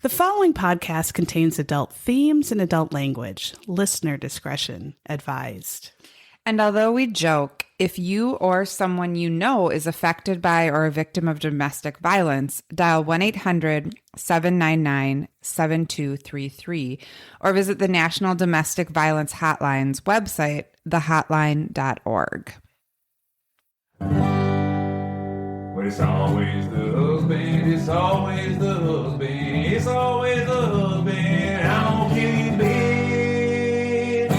The following podcast contains adult themes and adult language. Listener discretion advised. And although we joke, if you or someone you know is affected by or a victim of domestic violence, dial 1-800-799-7233 or visit the National Domestic Violence Hotline's website, thehotline.org. But it's always the husband, it's always the husband, it's always the husband, I'm gonna kill you, babe.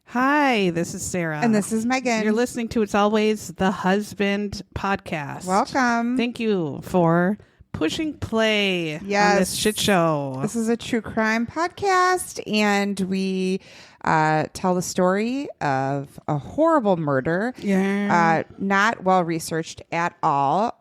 Hi, this is Sarah. And this is Megan. You're listening to It's Always the Husband podcast. Welcome. Thank you for pushing play on Yes. this shit show. This is a true crime podcast, and we tell the story of a horrible murder. Yeah. Not well researched at all.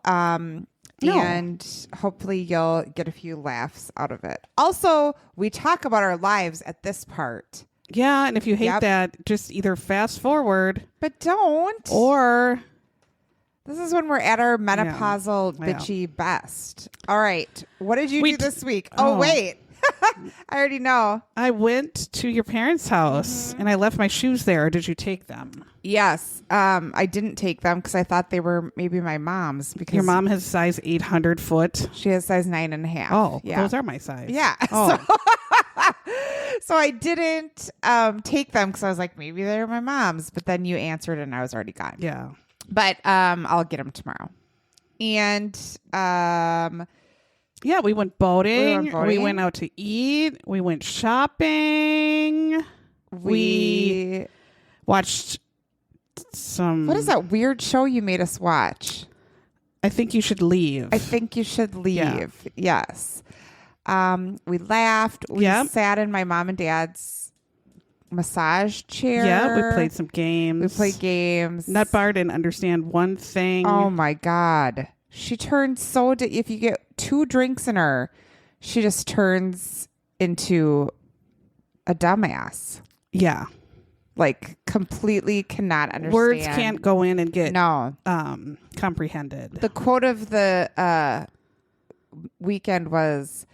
No. And hopefully you'll get a few laughs out of it. Also, we talk about our lives at this part. Yeah, and if you hate Yep. that, just either fast forward But don't. or... This is when we're at our menopausal Yeah. bitchy best. All right. What did you We do this week? oh. Oh, wait. I already know. I went to your parents' house and I left my shoes there. Or did you take them? Yes. I didn't take them because I thought they were maybe my mom's. Because Your mom has size 800 foot. she has size 9.5. Oh, yeah. those are my size. Yeah. Oh. So I didn't take them because I was like, maybe they're my mom's. But then you answered and I was already gone. Yeah. But I'll get them tomorrow. And Yeah, we went boating. We boating. went out to eat. We went shopping. We watched some... what is that weird show you made us watch? I Think You Should Leave. I Think You Should Leave. Yeah. Yes. We laughed. We Yep. sat in my mom and dad's massage chair. Yeah, we played some games. We played games. Nutbar didn't understand one thing. Oh my God. She turns so... if you get 2 drinks in her, she just turns into a dumbass. Yeah. Like, completely cannot understand. Words can't go in and get No. comprehended. The quote of the weekend was,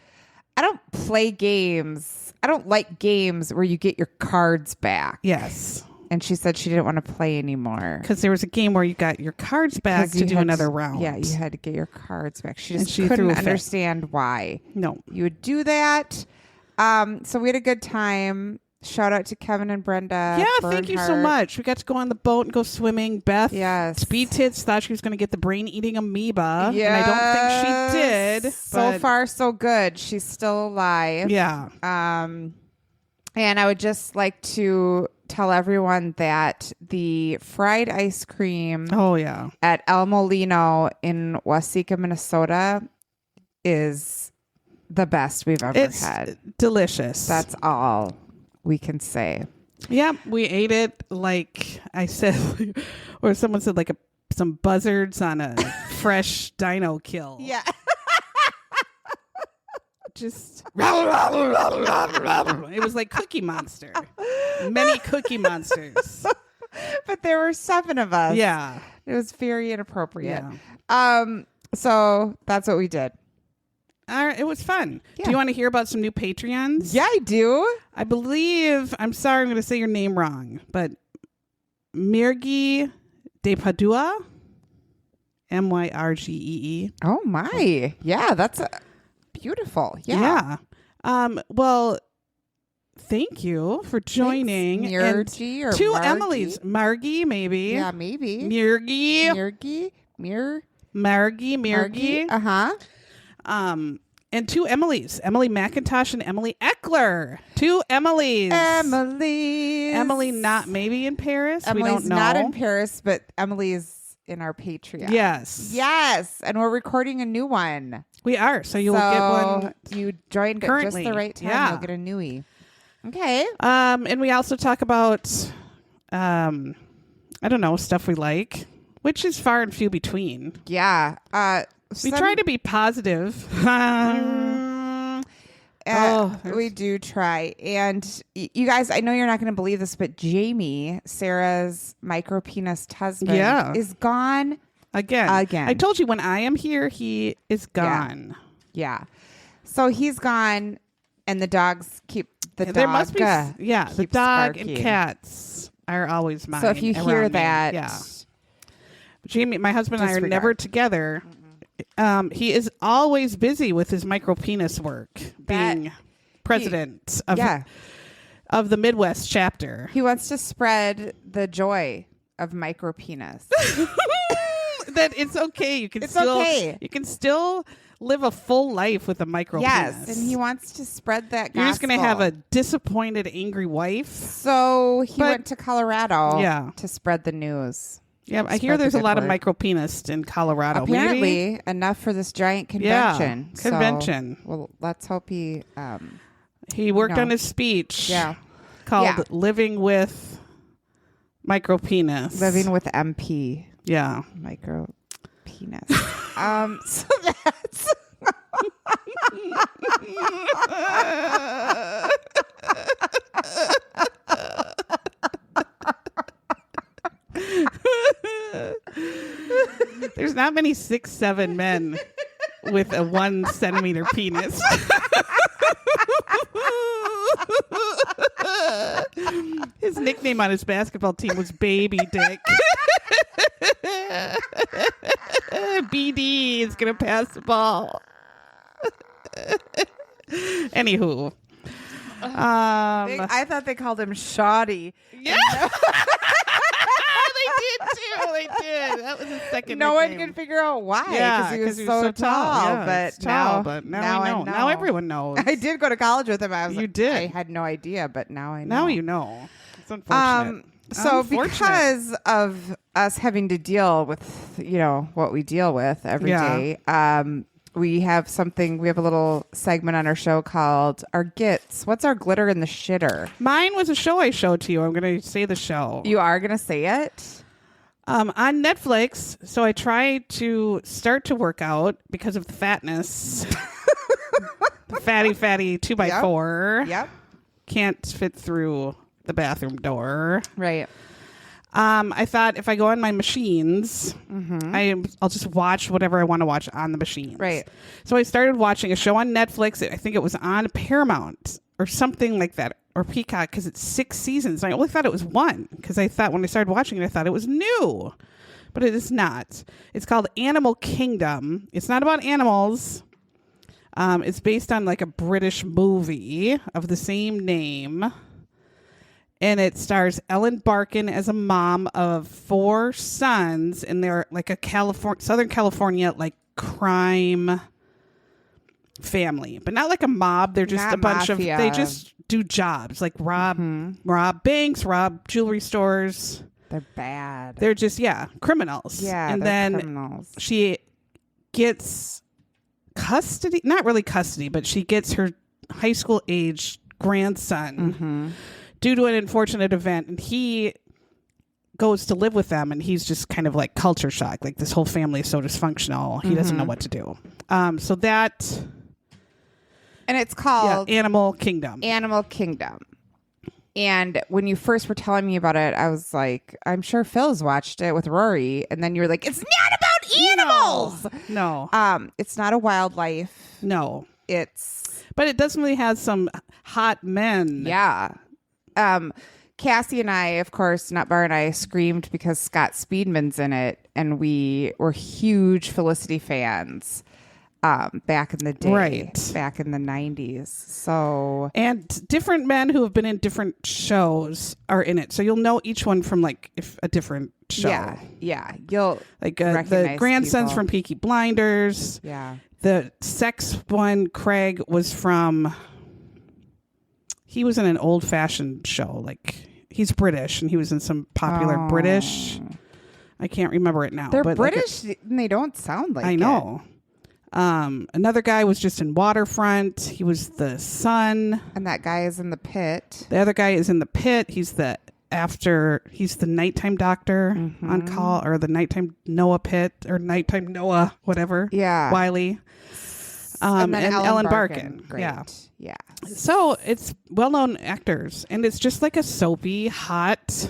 I don't play games. I don't like games where you get your cards back. Yes. And she said she didn't want to play anymore. Because there was a game where you got your cards back 'Cause to you do had another round. Yeah, you had to get your cards back. She And just she threw couldn't a fit. understand why No. you would do that. So we had a good time. Shout out to Kevin and Brenda. Yeah, thank you so Bernhardt. much. We got to go on the boat and go swimming. Beth, Yes. Speed Tits thought she was going to get the brain-eating amoeba. Yes. And I don't think she did. So but far, so good. She's still alive. Yeah. And I would just like to tell everyone that the fried ice cream Oh, yeah. at El Molino in Waseca, Minnesota is the best we've ever It's had. delicious. That's all we can say. Yeah, we ate it like I said, or someone said like some buzzards on a fresh dino kill. Yeah. Just it was like Cookie Monster. Many Cookie Monsters. But there were 7 of us. Yeah. It was very inappropriate. Yeah. So that's what we did. All right, it was fun. Yeah. Do you want to hear about some new Patreons? Yeah, I do. I believe, I'm sorry, I'm going to say your name wrong, but Mirgi de Padua, Myrgee. Oh my. Yeah, that's beautiful. Yeah. Well, thank you for joining. Thanks, Mirgi or 2 Margie? Emilys. Margie, maybe. Yeah, maybe. Mirgi. Margie. Uh-huh. And 2 Emilys. Emily McIntosh and Emily Eckler. 2 Emilys. Emily not maybe in Paris. We Emily's don't know. not in Paris, but Emily's in our Patreon. Yes. Yes. And we're recording a new one. We are. So you'll get one. You joined at currently. just the right time. Yeah. You'll get a newie. Okay. And we also talk about I don't know, stuff we like, which is far and few between. Yeah. We try to be positive. We do try. And you guys, I know you're not going to believe this, but Jamie, Sarah's micropenis husband, is gone Again. I told you when I am here, he is gone. Yeah. So he's gone, and the dogs keep the dog. There must be, the keeps dog barking. and cats are always mine. So if you hear around me. that, yeah. Jamie, my husband and I are disregard. never together. He is always busy with his micro penis work, being president of the Midwest chapter. He wants to spread the joy of micro penis. That it's okay. You can You can still live a full life with a micro penis. And he wants to spread that gospel. You're just going to have a disappointed, angry wife. So he went to Colorado to spread the news. Yeah, I hear there's a lot of micro penis in Colorado. Apparently, enough for this giant convention. Yeah, convention. So, well, let's hope he worked on his speech. Yeah. Called Living with Micro Penis. Living with MP. Yeah. Micro penis. So that's There's not many 6'7" men with a 1 centimeter penis. His nickname on his basketball team was Baby Dick. BD is gonna pass the ball. Anywho, I thought they called him Shoddy. Yeah. They did too. They did. That was his second. No one nickname. could figure out why. Yeah, because he was so tall. Yeah, but now I know. Now everyone knows. I did go to college with him. You did. I had no idea, but now I know. Now you know. It's unfortunate. So because of us having to deal with, what we deal with every day, we have a little segment on our show called Our Gits. What's our glitter in the shitter? Mine was a show I showed to you. I'm going to say the show. You are going to say it? On Netflix. So I tried to start to work out because of the fatness. The fatty 2x4. Yep. Can't fit through the bathroom door. Right. I thought if I go on my machines, I'll just watch whatever I want to watch on the machines. Right. So I started watching a show on Netflix. I think it was on Paramount or something like that, or Peacock, because it's 6 seasons. I only thought it was 1 because I thought when I started watching it, I thought it was new, but it is not. It's called Animal Kingdom. It's not about animals. It's based on like a British movie of the same name. And it stars Ellen Barkin as a mom of 4 sons, and they're like a Southern California like crime family, but not like a mob. They're just not a bunch mafia. They just do jobs like rob banks, rob jewelry stores. They're bad. They're just criminals. Yeah, and they're then criminals. She gets custody, not really custody, but she gets her high school age grandson. Due to an unfortunate event, and he goes to live with them, and he's just kind of like culture shock. Like this whole family is so dysfunctional, he doesn't know what to do. So that, and it's called Animal Kingdom. Animal Kingdom. And when you first were telling me about it, I was like, I'm sure Phil's watched it with Rory, and then you were like, it's not about animals. No. It's not a wildlife. No. But it definitely has some hot men. Yeah. Cassie and I, of course, Nutbar and I screamed because Scott Speedman's in it, and we were huge Felicity fans back in the day, right? Back in the 90s. So, and different men who have been in different shows are in it, so you'll know each one from like a different show. Yeah. You'll like the grandsons from Peaky Blinders. Yeah. The sex one, Craig, was from. He was in an old-fashioned show. Like, he's British, and he was in some popular British. I can't remember it now. They're but British, and they don't sound like it. I know. Another guy was just in Waterfront. He was the son. And that guy is in the pit. The other guy is in the pit. He's the nighttime doctor on call, or the nighttime Noah Pit, or nighttime Noah, whatever. Yeah. Wiley. And Ellen Barkin. Great. Yeah. So it's well-known actors, and it's just like a soapy, hot,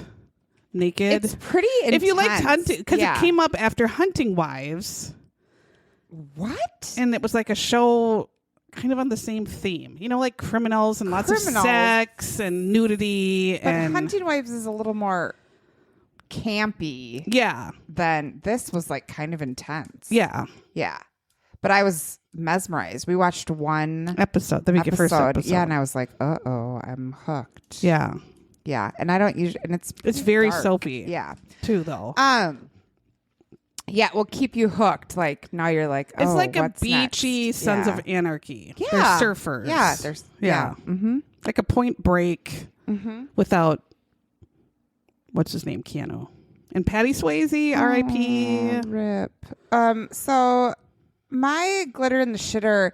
naked. It's pretty intense. If you liked hunting, because it came up after Hunting Wives. What? And it was like a show kind of on the same theme. You know, like criminals and lots of sex and nudity. But Hunting Wives is a little more campy. Yeah. Than this was like kind of intense. Yeah. Yeah. But I was mesmerized. We watched one episode, the first episode. Yeah, and I was like, uh-oh, I'm hooked. Yeah. Yeah. And I don't usually, and it's very dark. soapy. Yeah. Too, though. Yeah, will keep you hooked. Like now you're like, oh, it's like a what's beachy next? Sons of Anarchy. Yeah. They're surfers. Yeah, there's Mm-hmm. Like a Point Break without what's his name, Keanu. And Patty Swayze, R.I.P. Rip. So my glitter in the shitter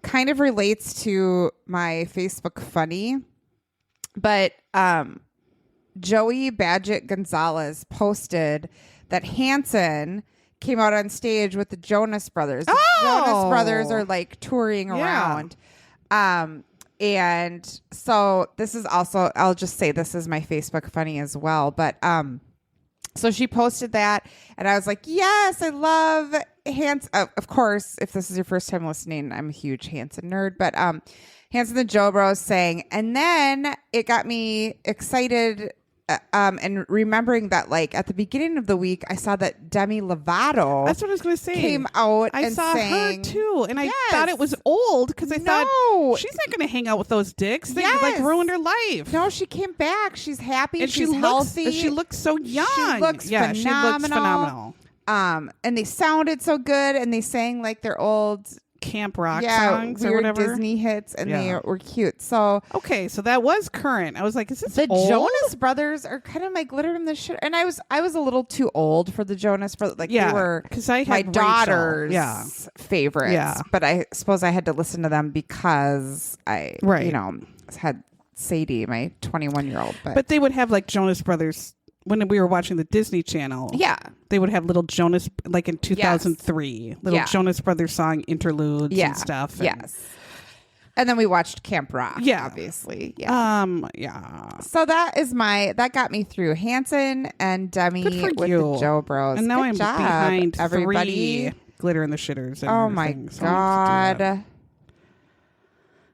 kind of relates to my Facebook funny, but Joey Badgett Gonzalez posted that Hanson came out on stage with the Jonas Brothers. The Jonas Brothers are like touring around. And so this is also, I'll just say this is my Facebook funny as well. But so she posted that and I was like, yes, I love Hanson. Of course, if this is your first time listening, I'm a huge Hanson nerd. But Hanson the Joe Bros sang. And then it got me excited. And remembering that, like at the beginning of the week, I saw that Demi Lovato. That's what I was going to say. Came out. I and saw sang, her too, and I yes. thought it was old because I thought she's not going to hang out with those dicks. They like ruined her life. No, she came back. She's happy. And she's healthy. She looks so young. She looks phenomenal. She looks phenomenal. And they sounded so good, and they sang like their old camp rock songs weird or whatever Disney hits, and they were cute. So okay, so that was current. I was like, is this the old? Jonas Brothers are kind of my glitter in the shit, and I was a little too old for the Jonas Brothers. Like they were because I had my Rachel. daughter's favorites. Yeah. But I suppose I had to listen to them because I had Sadie, my 21-year-old. But they would have like Jonas Brothers. When we were watching the Disney Channel, they would have little Jonas, like in 2003, little Jonas Brothers song interludes and stuff. And then we watched Camp Rock, obviously. So that got me through Hanson and Demi with the Joe Bros. And now I'm behind everybody. 3 glitter in the shitters. And oh my God.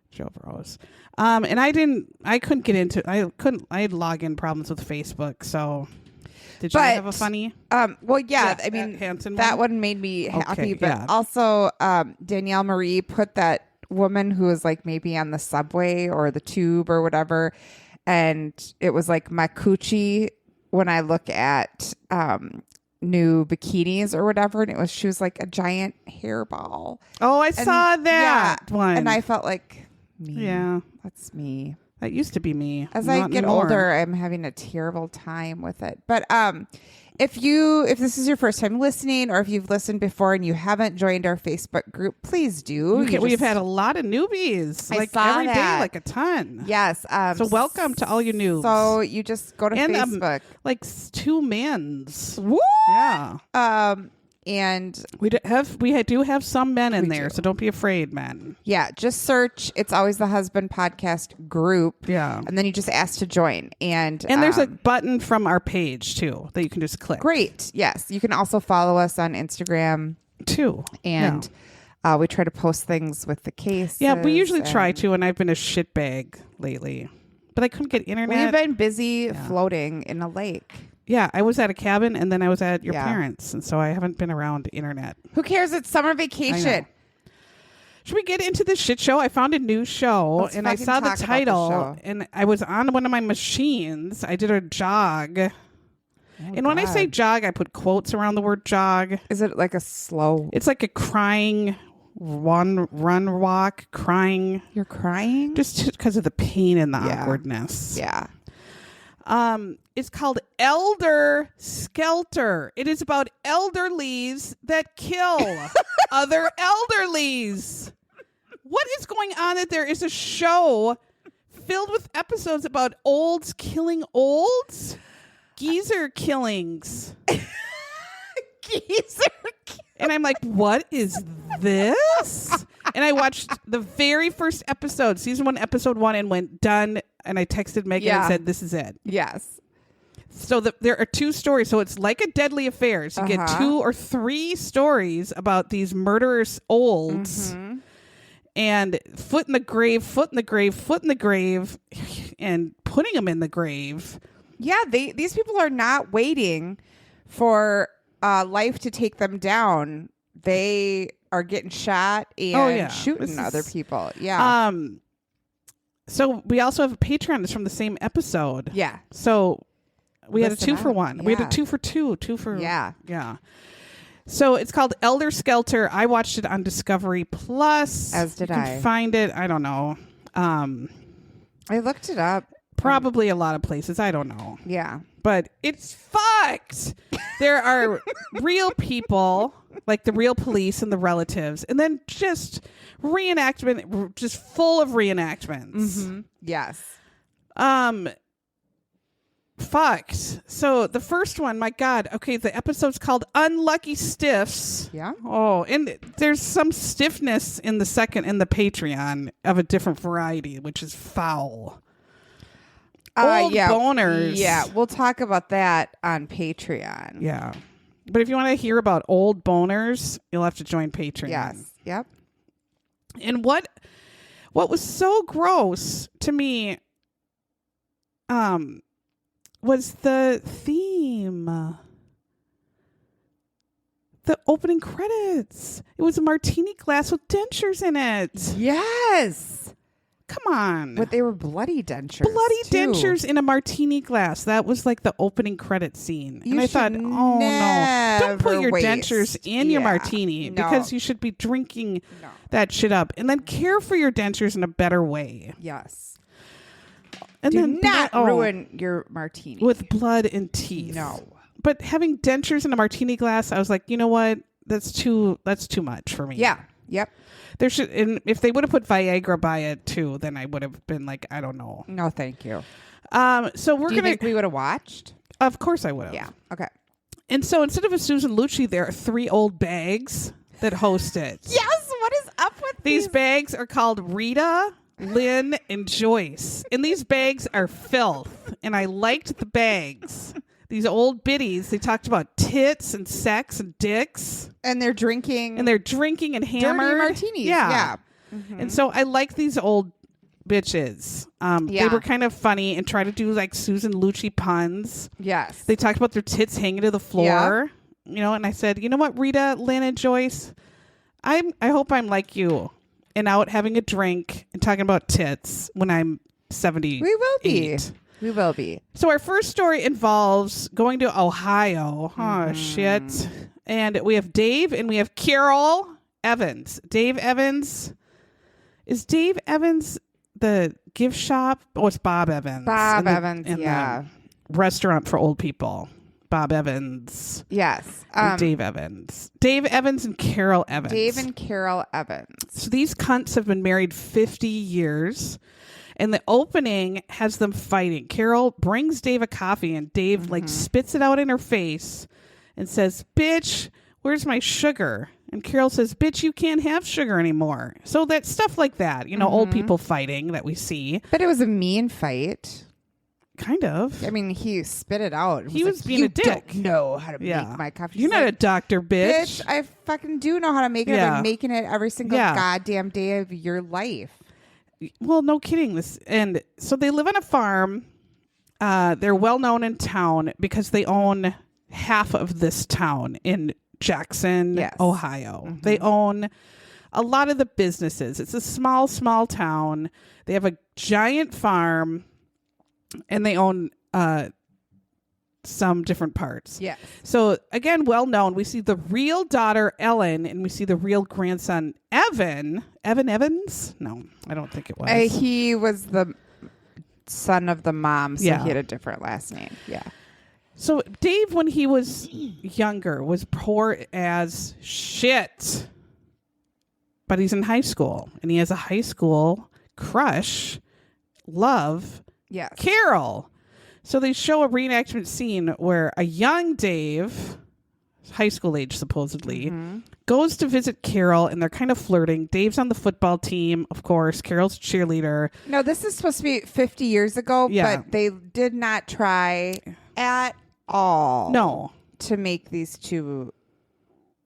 Joe Bros. And I couldn't get into, I had login problems with Facebook. So did you have a funny? Well, yeah, I mean, that one made me happy, but also, Danielle Marie put that woman who was like maybe on the subway or the tube or whatever. And it was like my coochie when I look at, new bikinis or whatever. And she was like a giant hairball. Oh, I saw that one. And I felt like, me. Yeah. That's me. That used to be me. As I get older, I'm having a terrible time with it. But if this is your first time listening, or if you've listened before and you haven't joined our Facebook group, please do. We've had a lot of newbies. Like every day, like a ton. Yes. So welcome to all you noobs. So you just go to Facebook. Like 2 men's. Woo! Yeah. And we do have some men in there, so don't be afraid, men. Yeah, just search It's Always the Husband podcast group. Yeah. And then you just ask to join. And there's a button from our page, too, that you can just click. Great. Yes. You can also follow us on Instagram, too. And we try to post things with the case. Yeah, we usually try to, and I've been a shitbag lately. But I couldn't get internet. We've been busy floating in a lake. Yeah, I was at a cabin and then I was at your parents. And so I haven't been around internet. Who cares? It's summer vacation. Should we get into the shit show? I found a new show and I saw the title and I was on one of my machines. I did a jog. And when I say jog, I put quotes around the word jog. Is it like a slow? It's like a crying run, walk, crying. You're crying? Just because of the pain and the awkwardness. Yeah. It's called Elder Skelter. It is about elderlies that kill other elderlies. What is going on that there is a show filled with episodes about olds killing olds? Geezer killings. And I'm like, what is this? And I watched the very first episode, season 1, episode 1, and went done. And I texted Megan and said, this is it. Yes. So there are 2 stories. So it's like a Deadly Affairs. You get 2 or 3 stories about these murderous olds. and foot in the grave, foot in the grave, foot in the grave, and putting them in the grave. Yeah, these people are not waiting for life to take them down. They are getting shot and shooting other people. Yeah. So we also have a Patreon that's from the same episode. Yeah. So we had a Listen 2 for up. 1. Yeah. We had a 2 for 2. 2 for Yeah. Yeah. So it's called Elder Skelter. I watched it on Discovery Plus. As did you can I. find it. I don't know. I looked it up. Probably a lot of places. I don't know. Yeah. But it's fucked. There are real people, like the real police and the relatives, and then just reenactment, just full of reenactments. Mm-hmm. Yes. Fucked. So the first one, my God. Okay, the episode's called Unlucky Stiffs. Yeah. Oh, and there's some stiffness in the second in the Patreon of a different variety, which is foul. Old boners. Yeah, we'll talk about that on Patreon. Yeah. But if you want to hear about old boners, you'll have to join Patreon. Yes. Yep. And what was so gross to me was the theme. The opening credits. It was a martini glass with dentures in it. Yes. Come on. But they were bloody dentures. Bloody too. dentures in a martini glass. That was like the opening credit scene. You and I thought, should oh no. Don't put never your waste. dentures in your Yeah. martini No. because you should be drinking No. that shit up. And then care for your dentures in a better way. Yes. And Do then not ruin your martini. with blood and teeth. No. But having dentures in a martini glass, I was like, you know what? That's too much for me. Yeah. Yep. There should, and if they would have put Viagra by it too, then I would have been like, I don't know. No, thank you. So we're Do you gonna. think we would have watched? Of course, I would have. Yeah. Okay. And so instead of a Susan Lucci, there are 3 old bags that host it. Yes. What is up with These bags are called Rita, Lynn, and Joyce. And these bags are filth. And I liked the bags. These old biddies, they talked about tits and sex and dicks. And they're drinking. And hammered. dirty martinis. Yeah. Mm-hmm. And so I like these old bitches. They were kind of funny and try to do like Susan Lucci puns. Yes. They talked about their tits hanging to the floor. You know, and I said, you know what, Rita, Lynn, and Joyce? I hope I'm like you and out having a drink and talking about tits when I'm 70. We will be. We will be. So our first story involves going to Ohio. Oh, shit. And we have Dave and we have Carol Evans. Dave Evans. Is Dave Evans the gift shop? Oh, it's Bob Evans. Bob in Evans, the restaurant for old people. Bob Evans. Yes. And Dave Evans. Dave Evans and Carol Evans. Dave and Carol Evans. So these cunts have been married 50 years. And the opening has them fighting. Carol brings Dave a coffee and Dave like spits it out in her face and says, bitch, where's my sugar? And Carol says, bitch, you can't have sugar anymore. So that stuff like that, you know, old people fighting that we see. But it was a mean fight. Kind of. I mean, he spit it out. He was being a dick. Don't know how to make my coffee. You're not a doctor, bitch. Bitch, I fucking do know how to make it. Yeah. I've been making it every single goddamn day of your life. Well, no kidding. And so they live on a farm. They're well known in town because they own half of this town in Jackson, Ohio. They own a lot of the businesses. It's a small town. They have a giant farm and they own some different parts. Yes. So again, well known. We see the real daughter Ellen, and we see the real grandson Evan. Evan Evans? No, I don't think it was. He was the son of the mom, so he had a different last name. Yeah. So Dave, when he was younger, was poor as shit. But he's in high school, and he has a high school crush, love, Carol. So they show a reenactment scene where a young Dave, high school age supposedly, goes to visit Carol, and they're kind of flirting. Dave's on the football team, of course. Carol's a cheerleader. No, this is supposed to be 50 years ago, but they did not try at all to make these two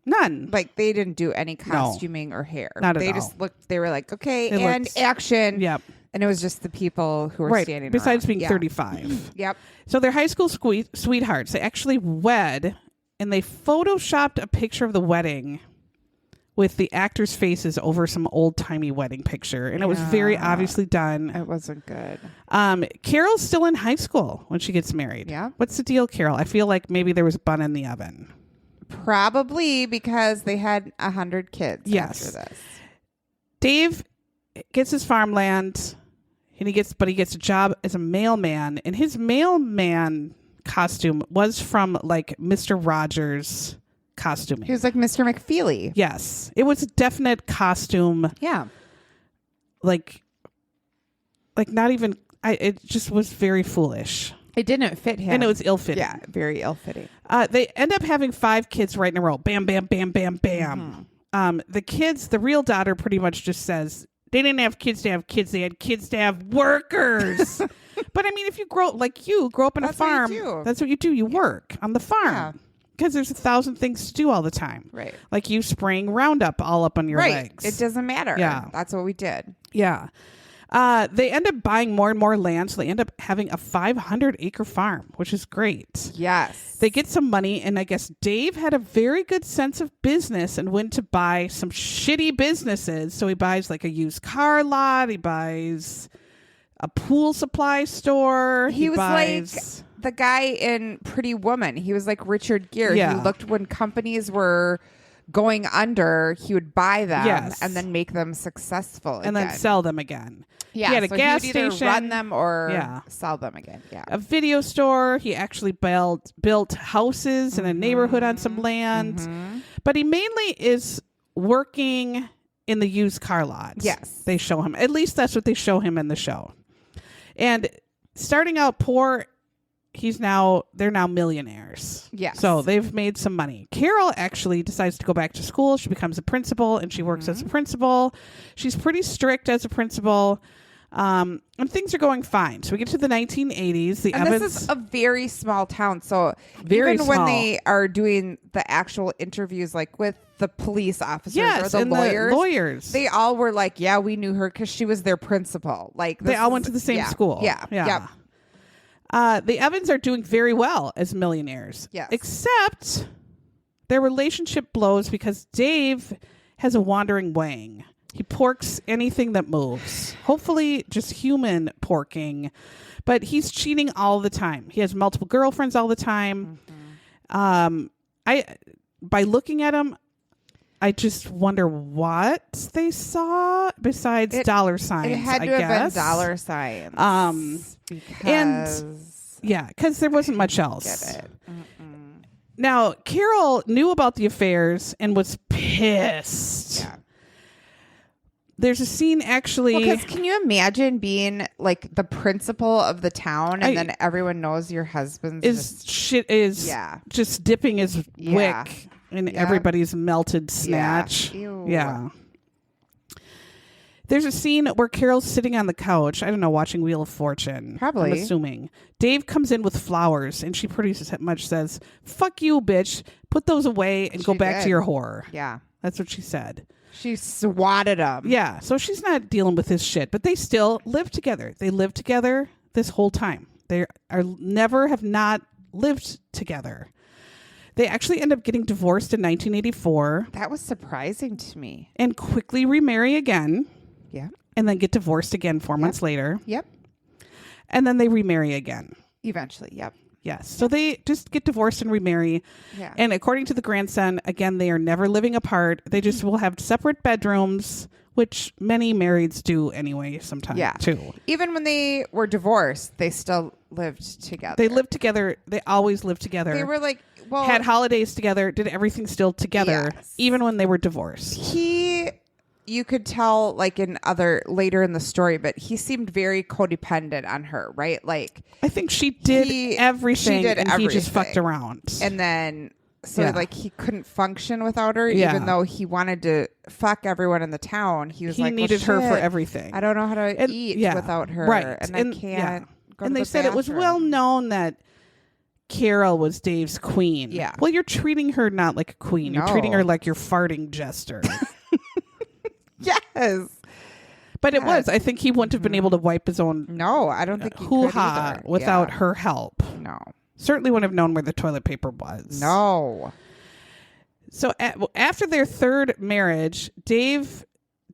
None. Like they didn't do any costuming or hair. Not at they all. just looked. They were like, okay, They and looked- action. Yep. And it was just the people who were standing Besides around. being 35. Yep. So they're high school sweethearts. They actually wed, and they photoshopped a picture of the wedding with the actors' faces over some old-timey wedding picture. And it was very obviously done. It wasn't good. Carol's still in high school when she gets married. Yeah. What's the deal, Carol? I feel like maybe there was a bun in the oven. Probably because they had 100 kids after this. Dave gets his farmland, and he gets a job as a mailman, and his mailman costume was from like Mr. Rogers costuming. He was like Mr. McFeely. Yes, it was a definite costume. Yeah, like not even. It just was very foolish. it didn't fit him, And it was ill-fitting. Yeah, very ill-fitting. They end up having 5 kids right in a row. Bam, bam, bam, bam, bam. The kids, the real daughter pretty much just says, they didn't have kids to have kids. They had kids to have workers. But I mean, if you grow up in a farm, that's what you do. You work on the farm. Because there's 1,000 things to do all the time. Right. Like you spraying Roundup all up on your legs. It doesn't matter. Yeah. That's what we did. Yeah. They end up buying more and more land, so they end up having a 500-acre farm, which is great. Yes. They get some money, and I guess Dave had a very good sense of business and went to buy some shitty businesses. So he buys like a used car lot. He buys a pool supply store. He was buys... like the guy in Pretty Woman. He was like Richard Gere. Yeah. He looked when companies were going under, he would buy them and then make them successful and then sell them again. Yeah, he had a so gas he would either station, run them or sell them again. Yeah, a video store. He actually built houses in a neighborhood on some land, but he mainly is working in the used car lot. Yes, they show him. At least that's what they show him in the show. And starting out poor, they're now millionaires. Yes. So they've made some money. Carol actually decides to go back to school. She becomes a principal, and she works as a principal. She's pretty strict as a principal. And things are going fine. So we get to the 1980s. This is a very small town. So very even small. when they are doing the actual interviews, like with the police officers or the and lawyers, the lawyers, they all were like, yeah, we knew her because she was their principal. Like they all went to the same school. Yeah. Yep. The Evans are doing very well as millionaires. Yes. Except their relationship blows because Dave has a wandering wang. He porks anything that moves. Hopefully just human porking. But he's cheating all the time. He has multiple girlfriends all the time. By looking at him, I just wonder what they saw besides dollar signs. It had to have been dollar signs. Because there wasn't much else. Get it. Now, Carol knew about the affairs and was pissed. Yeah. There's a scene actually. Because can you imagine being like the principal of the town and then everyone knows your husband is just dipping his wick in everybody's melted snatch. Yeah. There's a scene where Carol's sitting on the couch. I don't know, watching Wheel of Fortune. Probably. I'm assuming. Dave comes in with flowers, and she pretty much says, "Fuck you, bitch. Put those away and go back to your whore." Yeah. That's what she said. She swatted him. Yeah. So she's not dealing with this shit, but they still live together. They live together this whole time. They have not lived together. They actually end up getting divorced in 1984. That was surprising to me. And quickly remarry again. Yeah. And then get divorced again 4 months later. Yep. And then they remarry again. Eventually. Yep. Yes. So they just get divorced and remarry. Yeah. And according to the grandson, again, they are never living apart. They just will have separate bedrooms, which many marrieds do anyway sometimes too. Even when they were divorced, they still lived together. They lived together. They always lived together. They were like, had holidays together, did everything still together, even when they were divorced. You could tell like later in the story, but he seemed very codependent on her, right? Like I think she did everything he just fucked around. And then like he couldn't function without her, even though he wanted to fuck everyone in the town. He needed her for everything. I don't know how to eat without her. Right. And I can't go to And they the said it was bathroom. well known that Carol was Dave's queen. Yeah. Well, you're treating her not like a queen. You're treating No. her like your farting jester. Yes. But it was. I think he wouldn't have been able to wipe his own No, I don't think you hoo-ha could either. without Yeah. her help. No. Certainly wouldn't have known where the toilet paper was. No. So after their third marriage, Dave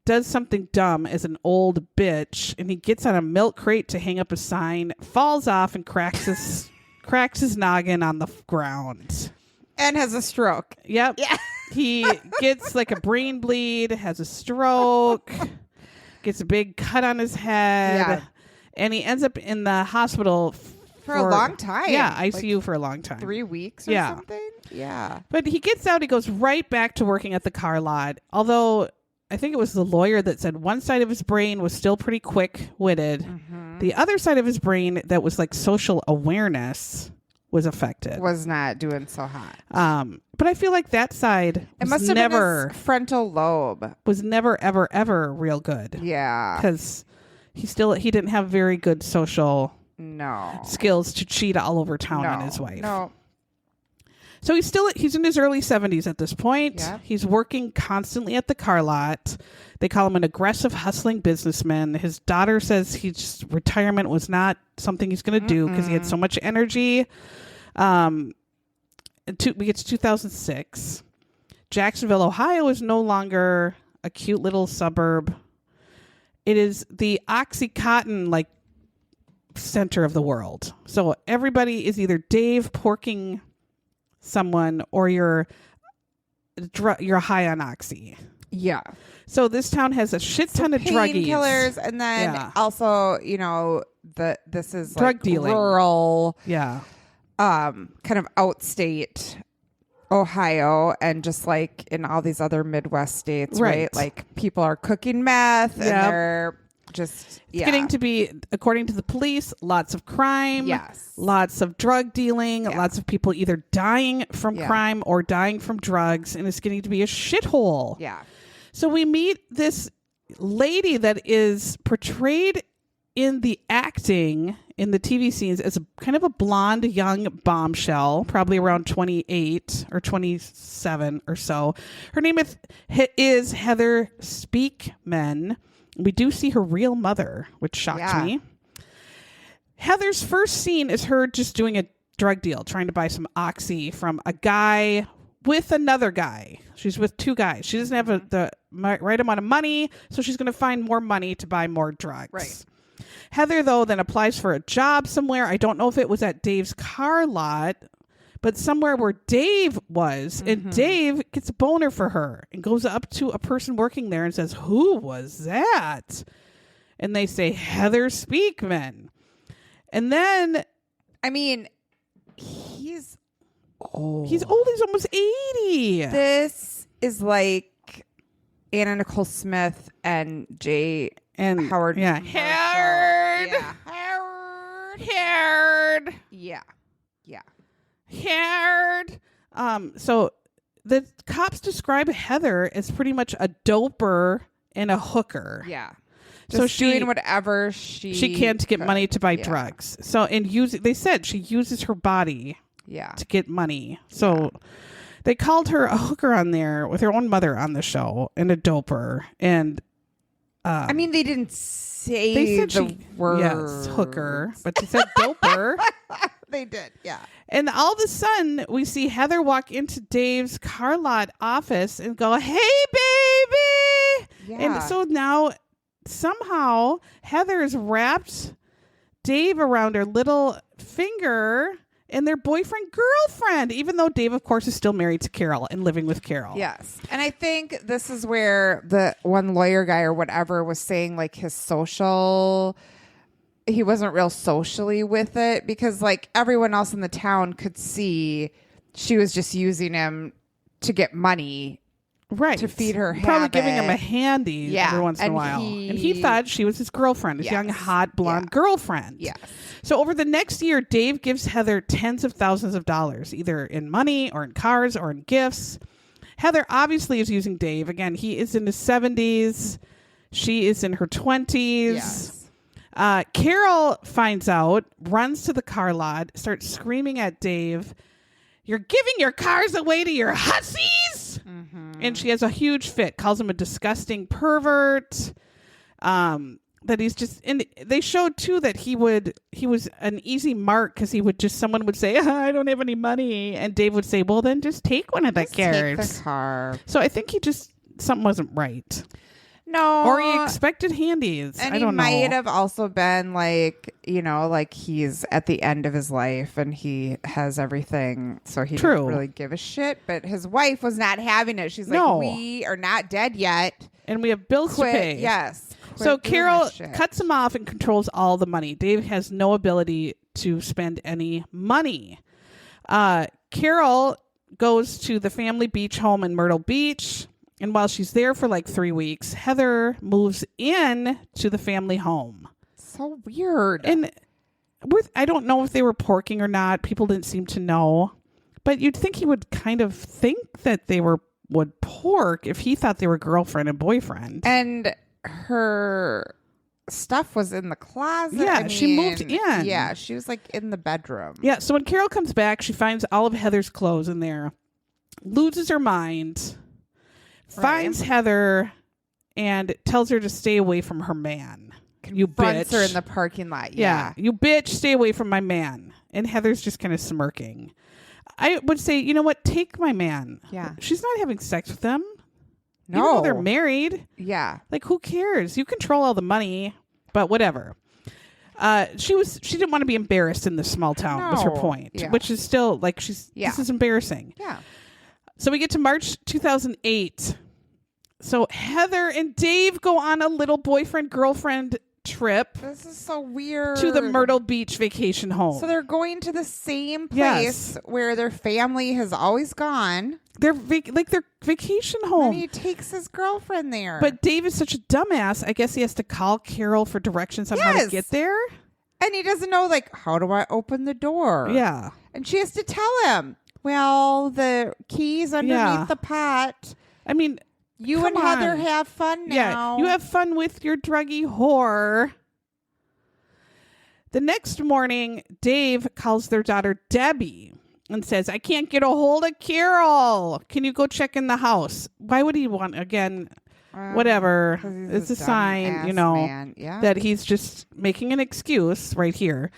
does something dumb as an old bitch, and he gets on a milk crate to hang up a sign, falls off, and cracks his noggin on the ground. And has a stroke. Yep. Yeah. He gets like a brain bleed, has a stroke, gets a big cut on his head, Yeah. and he ends up in the hospital For a long time. Yeah, ICU for a long time. 3 weeks or Yeah. something? Yeah. But he gets out, he goes right back to working at the car lot. Although I think it was the lawyer that said one side of his brain was still pretty quick-witted. Mm-hmm. The other side of his brain that was like social awareness was affected. Was not doing so hot. But I feel like that side It was must have never been his frontal lobe. was never ever real good. Yeah. Because he didn't have very good social No. skills to cheat all over town on his wife. No. So he's in his early 70s at this point. Yeah. He's working constantly at the car lot. They call him an aggressive, hustling businessman. His daughter says retirement was not something he's going to do because he had so much energy. We get to 2006. Jacksonville, Ohio is no longer a cute little suburb. It is the Oxycontin center of the world. So everybody is either Dave porking someone or you're high on oxy. Yeah. So this town has a shit ton of druggies. Painkillers, and then also, this is Drug like dealing. rural, Yeah. kind of outstate Ohio, and just like in all these other Midwest states, right? Like people are cooking meth and they're just It's getting to be, according to the police, lots of crime. Yes. Lots of drug dealing. Yeah. Lots of people either dying from crime or dying from drugs. And it's getting to be a shithole. Yeah. So we meet this lady that is portrayed in the acting in the TV scenes as a kind of a blonde young bombshell, probably around 28 or 27 or so. Her name is Heather Speakman. We do see her real mother, which shocked me. Heather's first scene is her just doing a drug deal, trying to buy some oxy from a guy with another guy. She's with two guys. She doesn't have the right amount of money, so she's going to find more money to buy more drugs. Right. Heather, though, then applies for a job somewhere. I don't know if it was at Dave's car lot, but somewhere where Dave was. And Dave gets a boner for her and goes up to a person working there and says, "Who was that?" And they say, "Heather Speakman." And then, I mean, he's old. He's old. He's almost 80. This is like Anna Nicole Smith and Jay and Howard. Yeah. Howard. Yeah. Howard. Howard. Yeah. Yeah. Howard. So the cops describe Heather as pretty much a doper and a hooker. Yeah. So Just doing whatever she can to get could. money to buy drugs. So they said she uses her body to get money. So they called her a hooker on there with her own mother on the show and a doper. And I mean, they didn't say they said the word. Yes, hooker, but they said doper. They did, yeah. And all of a sudden, we see Heather walk into Dave's car lot office and go, "Hey, baby!" Yeah. And so now, somehow, Heather has wrapped Dave around her little finger, and their boyfriend-girlfriend, even though Dave, of course, is still married to Carol and living with Carol. Yes. And I think this is where the one lawyer guy or whatever was saying, like, he wasn't real socially with it, because like everyone else in the town could see she was just using him to get money, right, to feed her probably giving him a handy every once in a and while. And he thought she was his girlfriend, his young, hot, blonde girlfriend. Yes. So over the next year, Dave gives Heather tens of thousands of dollars, either in money or in cars or in gifts. Heather obviously is using Dave. Again, he is in his 70s. She is in her 20s. Yes. Carol finds out, runs to the car lot, starts screaming at Dave, "You're giving your cars away to your hussies!" And she has a huge fit, calls him a disgusting pervert. That he's just, and they showed too that he was an easy mark because someone would say, "I don't have any money," and Dave would say, "Well, then just take one of the cars." Take the car. So I think something wasn't right. No. Or he expected handies. And I don't know. He might have also been like, like he's at the end of his life and he has everything. So he didn't really give a shit. But his wife was not having it. She's like, we are not dead yet. And we have bills to pay. Yes. So Carol cuts him off and controls all the money. Dave has no ability to spend any money. Carol goes to the family beach home in Myrtle Beach. And while she's there for like 3 weeks, Heather moves in to the family home. So weird. And I don't know if they were porking or not. People didn't seem to know. But you'd think he would kind of think that they would pork if he thought they were girlfriend and boyfriend. And her stuff was in the closet. Yeah, she moved in. Yeah, she was like in the bedroom. Yeah, so when Carol comes back, she finds all of Heather's clothes in there, loses her mind, finds Heather, and tells her to stay away from her man. You bitch. Confronts her in the parking lot. Yeah, you bitch, stay away from my man. And Heather's just kind of smirking. I would say, you know what? Take my man. Yeah. She's not having sex with them. No. Even though they're married. Yeah. Like, who cares? You control all the money, but whatever. She didn't want to be embarrassed in this small town, was her point. Which is still, like, this is embarrassing. Yeah. So we get to March 2008. So Heather and Dave go on a little boyfriend-girlfriend trip. This is so weird. To the Myrtle Beach vacation home. So they're going to the same place where their family has always gone. Their vacation home. And he takes his girlfriend there. But Dave is such a dumbass. I guess he has to call Carol for directions on how to get there. And he doesn't know, like, how do I open the door? Yeah. And she has to tell him, well, the key's underneath the pot. I mean, you and Heather have fun now. Yeah, you have fun with your druggy whore. The next morning, Dave calls their daughter Debbie and says, "I can't get a hold of Carol. Can you go check in the house?" Why would he want, again, whatever. It's a sign, that he's just making an excuse right here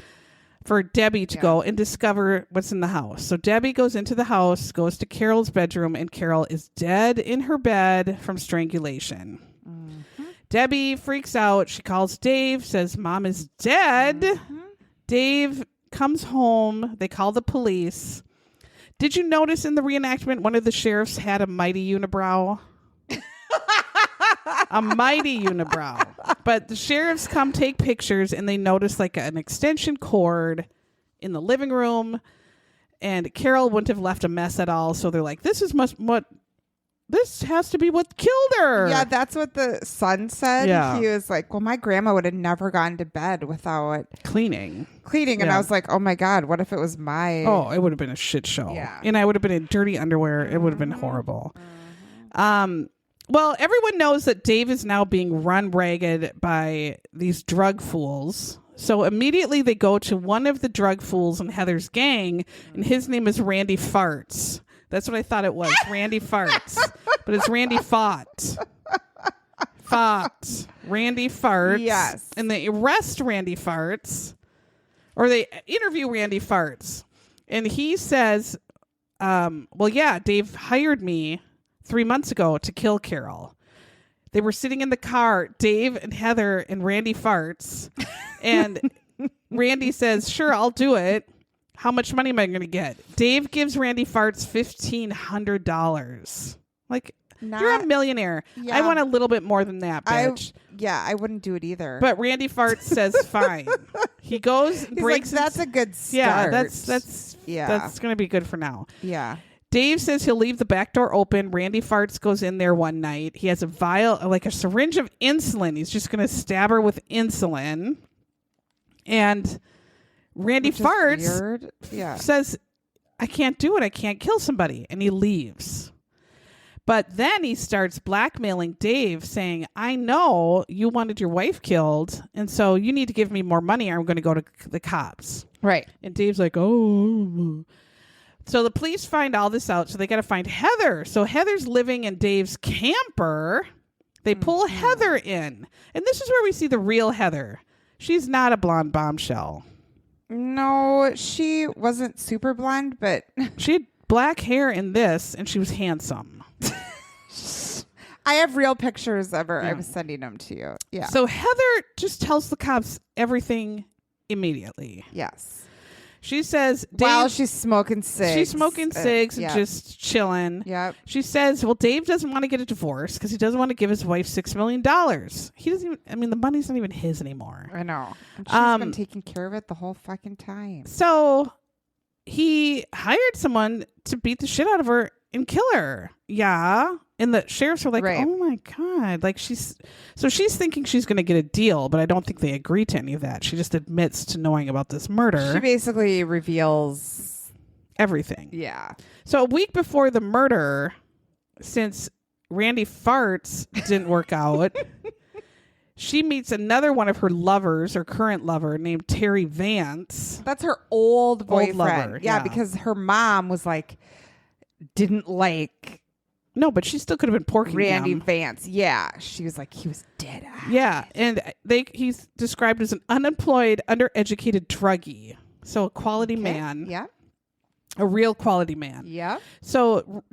for Debbie to go and discover what's in the house. So Debbie goes into the house, goes to Carol's bedroom, and Carol is dead in her bed from strangulation. Mm-hmm. Debbie freaks out. She calls Dave, says Mom is dead. Mm-hmm. Dave comes home. They call the police. Did you notice in the reenactment one of the sheriffs had a mighty unibrow? A mighty unibrow. But the sheriffs come take pictures and they notice like an extension cord in the living room, and Carol wouldn't have left a mess at all. So they're like, this has to be what killed her. Yeah, that's what the son said. Yeah. He was like, well, my grandma would have never gone to bed without cleaning. And I was like, oh my God, what if it was my... Oh, it would have been a shit show. Yeah. And I would have been in dirty underwear. It would have been horrible. Well, everyone knows that Dave is now being run ragged by these drug fools. So immediately they go to one of the drug fools in Heather's gang, and his name is Randy Farts. That's what I thought it was, Randy Farts. But it's Randy Fought. Randy Farts. Yes. And they arrest Randy Farts, or they interview Randy Farts. And he says, well, yeah, Dave hired me 3 months ago to kill Carol. They were sitting in the car, Dave and Heather and Randy Farts. And Randy says, sure, I'll do it. How much money am I going to get? Dave gives Randy Farts $1,500. Like, you're a millionaire. Yeah. I want a little bit more than that, bitch. I wouldn't do it either. But Randy Farts says, fine. He goes, breaks. Like, that's a good start. Yeah, that's going to be good for now. Yeah. Dave says he'll leave the back door open. Randy Farts goes in there one night. He has a vial, like a syringe of insulin. He's just going to stab her with insulin. And Randy Farts says, I can't do it. I can't kill somebody. And he leaves. But then he starts blackmailing Dave, saying, I know you wanted your wife killed, and so you need to give me more money or I'm going to go to the cops. Right. And Dave's like, oh. So the police find all this out, so they got to find Heather. So Heather's living in Dave's camper. They pull Heather in. And this is where we see the real Heather. She's not a blonde bombshell. No, she wasn't super blonde, but She had black hair in this, and she was handsome. I have real pictures of her. I was sending them to you. Yeah. So Heather just tells the cops everything immediately. Yes. She says, While she's smoking cigs. She's smoking cigs and just chilling. Yep. She says, well, Dave doesn't want to get a divorce because he doesn't want to give his wife $6 million. He doesn't even, I mean, the money's not even his anymore. I know. And she's been taking care of it the whole fucking time. So he hired someone to beat the shit out of her and kill her. Yeah. And the sheriffs are like, Right. oh my God. Like she's thinking she's going to get a deal, but I don't think they agree to any of that. She just admits to knowing about this murder. She basically reveals everything. Yeah. So a week before the murder, since Randy Farts didn't work out, she meets another one of her lovers, her current lover, named Terry Vance. That's her old boyfriend. lover, yeah, yeah. because her mom was like, didn't like No, but she still could have been porking Randy him. Vance. Yeah. She was like, he was dead. Yeah, and he's described as an unemployed, undereducated druggie. So a quality man. Yeah. A real quality man. Yeah. So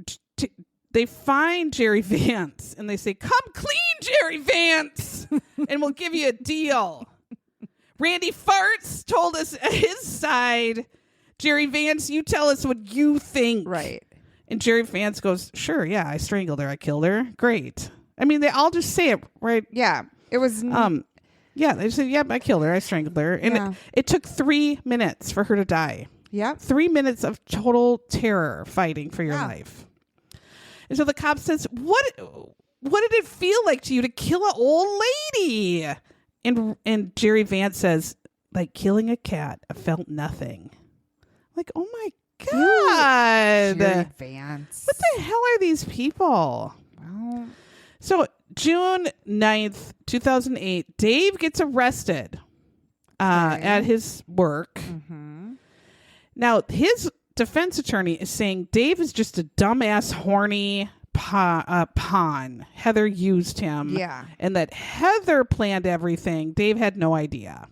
they find Jerry Vance and they say, come clean, Jerry Vance, and we'll give you a deal. Randy Farts told us his side. Jerry Vance, you tell us what you think. Right. And Jerry Vance goes, sure, yeah, I strangled her. I killed her. Great. I mean, they all just say it, right? Yeah. It was... Yeah, they said, yep, I killed her. I strangled her. And it took 3 minutes for her to die. Yeah. 3 minutes of total terror fighting for your life. And so the cop says, what did it feel like to you to kill an old lady? And Jerry Vance says, like killing a cat, I felt nothing. Like, oh my God. Jerry Vance. What the hell are these people? Well, So June 9th, 2008, Dave gets arrested at his work. mm-hmm. Now, his defense attorney is saying Dave is just a dumbass, horny pawn. Heather used him. Yeah. And that Heather planned everything. Dave had no idea.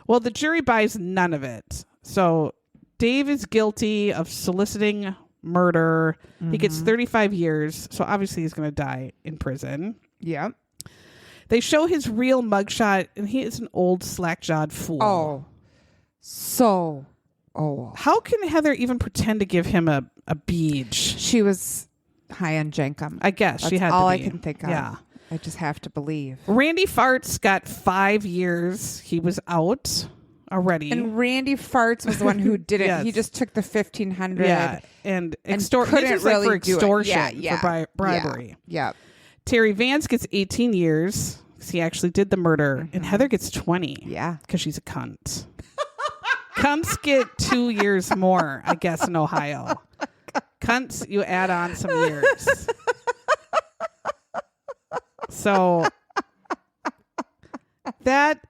Well, the jury buys none of it. So Dave is guilty of soliciting murder. He gets 35 years. So obviously he's going to die in prison. Yeah. They show his real mugshot, and he is an old slack-jawed fool. Oh. So old. How can Heather even pretend to give him a beach? She was high on Jenkum. I guess That's she had all to I be. can think of. Yeah. I just have to believe. Randy Farts got 5 years. He was out already. And Randy Farts was the one who did it. Yes. He just took the $1,500. Yeah, and couldn't his really for do it. extortion, Yeah. for bribery. Yeah. Terry Vance gets 18 years because he actually did the murder, and Heather gets 20. Yeah. Because she's a cunt. Cunts get 2 years more, I guess, in Ohio. Cunts, you add on some years. So that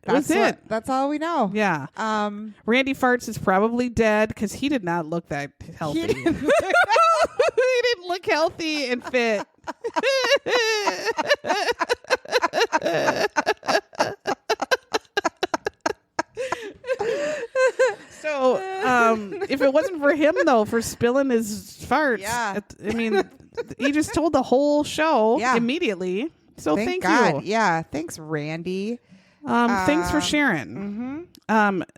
was it. That's all we know. Yeah. Randy Farts is probably dead because he did not look that healthy. He didn't look healthy and fit. So, if it wasn't for him, though, for spilling his farts, I mean, he just told the whole show immediately. So thank God. you. Yeah. Thanks, Randy. Thanks for sharing.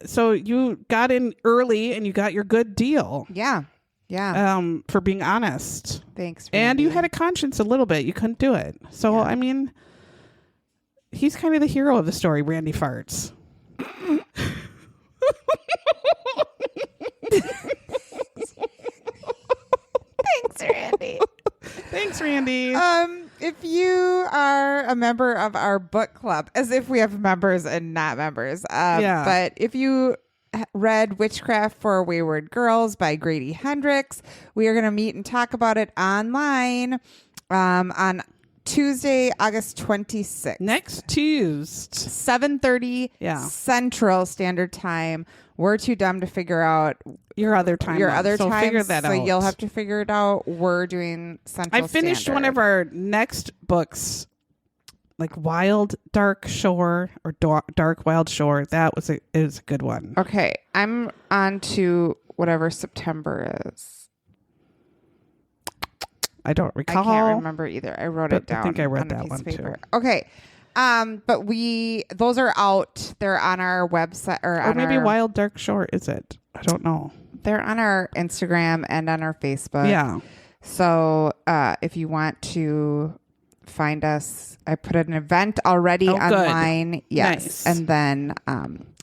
So you got in early and you got your good deal. Yeah. Yeah. For being honest. Thanks, Randy. And you had a conscience a little bit. You couldn't do it. So, I mean, he's kind of the hero of the story, Randy Farts. Thanks, Randy. Thanks, Randy. If you are a member of our book club, as if we have members and not members, but if you read Witchcraft for Wayward Girls by Grady Hendrix. We are going to meet and talk about it online on Tuesday, August 26th. Next Tuesday. 7:30 Central Standard Time. We're too dumb to figure out your other time. So figure that out. So you'll have to figure it out. We're doing Central I finished Standard. one of our next books, like Wild Dark Shore or Dark Wild Shore. That was it was a good one. Okay, I'm on to whatever September is. I don't recall. I can't remember either. I wrote it down. I think I read on a that piece one of paper. too. Okay. But those are out. They're on our website or maybe Wild Dark Shore, is it? I don't know. They're on our Instagram and on our Facebook. Yeah. So if you want to find us, I put an event already online. Good. Yes. Nice. And then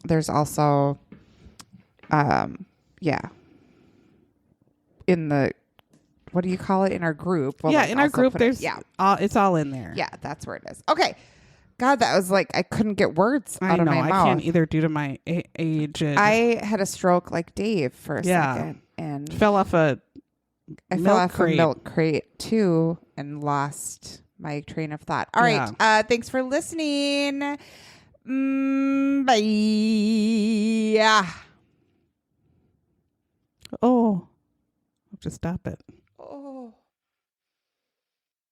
there's also in the, what do you call it, in our group? We'll in our group, there's it's all in there. Yeah, that's where it is. Okay. God, that was like, I couldn't get words out of my mouth. I can't either due to my age. I had a stroke like Dave for a second. And fell off a milk crate too and lost my train of thought. All right. Thanks for listening. Bye. Oh, I'll have to stop it.